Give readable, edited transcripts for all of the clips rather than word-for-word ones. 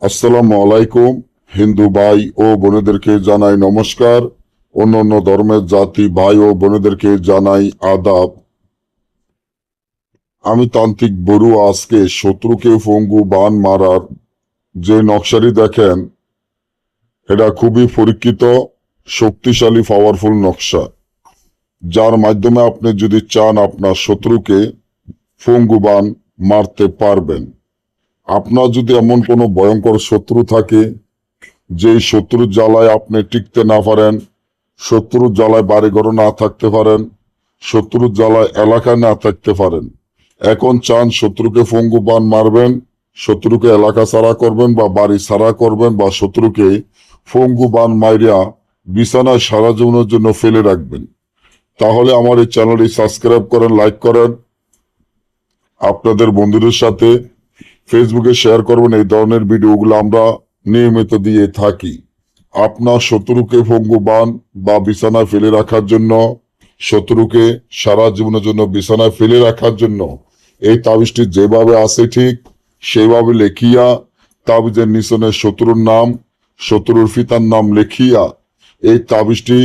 আসসালামু আলাইকুম। হিন্দু ভাই ও বোনেদেরকে জানাই নমস্কার। অন্যান্য ধর্মের জাতি ভাই ও বোনেদেরকে জানাই আদাব। আমি তান্ত্রিক বড়ুয়া আজকে শত্রুকে পঙ্গু বান মারার যে নকশাটি দেখেন, এটা খুবই পরীক্ষিত, শক্তিশালী, পাওয়ারফুল নকশা, যার মাধ্যমে আপনি যদি চান আপনার শত্রুকে পঙ্গু বান মারতে পারবেন। আপনার যদি এমন কোনো ভয়ঙ্কর শত্রু থাকে, যেই শত্রুর জ্বালায় আপনি টিকতে না পারেন, শত্রুর জ্বালায় বাড়িঘর না থাকতে পারেন, শত্রুর জ্বালায় এলাকায় না থাকতে পারেন, এখন চান শত্রুকে পঙ্গু বান মারবেন, শত্রুকে এলাকা ছাড়া করবেন বা বাড়ি ছাড়া করবেন, বা শত্রুকে পঙ্গু বান মাইরিয়া বিছানায় সারা জীবনের জন্য ফেলে রাখবেন, তাহলে আমার এই চ্যানেলটি সাবস্ক্রাইব করেন, লাইক করেন, আপনাদের বন্ধুদের সাথে ফেসবুকে শেয়ার করবেন। এই ধরনের ভিডিওগুলো আমরা নিয়মিত দিয়ে থাকি। আপনার শত্রুকে পঙ্গু বান বা বিছানায় ফেলে রাখার জন্য, শত্রুকে সারা জীবনের জন্য বিছানায় ফেলে রাখার জন্য এই তাবিজটি যেভাবে আছে ঠিক সেভাবে লেখিয়া, তাবিজের নিচনে শত্রুর নাম, শত্রুর পিতার নাম লেখিয়া এই তাবিজটি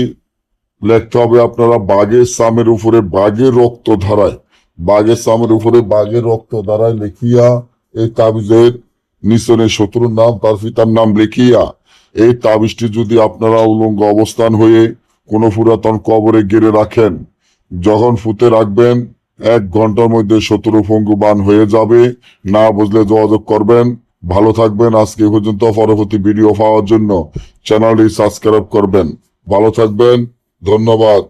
লিখতে হবে। আপনারা বাঘের সামের উপরে বাঘের রক্ত ধারায়, বাঘের সামের উপরে বাঘের রক্ত ধারায় লিখিয়া এই তাবিজের নিচনে শত্রুর নাম, তার পিতার নাম লিখিয়া এই তাবিজটি যদি আপনারা উলঙ্গ অবস্থান হয়ে কোনো পুরাতন কবরে গেড়ে রাখেন, যখন ফুতে রাখবেন 1 ঘন্টার মধ্যে শত্রু পঙ্গু বান হয়ে যাবে। না বুঝলে যোগাযোগ করবেন। ভালো থাকবেন। আজকে পর্যন্ত, পরবর্তী ভিডিও পাওয়ার জন্য চ্যানেলটি সাবস্ক্রাইব করবেন। ভালো থাকবেন। ধন্যবাদ।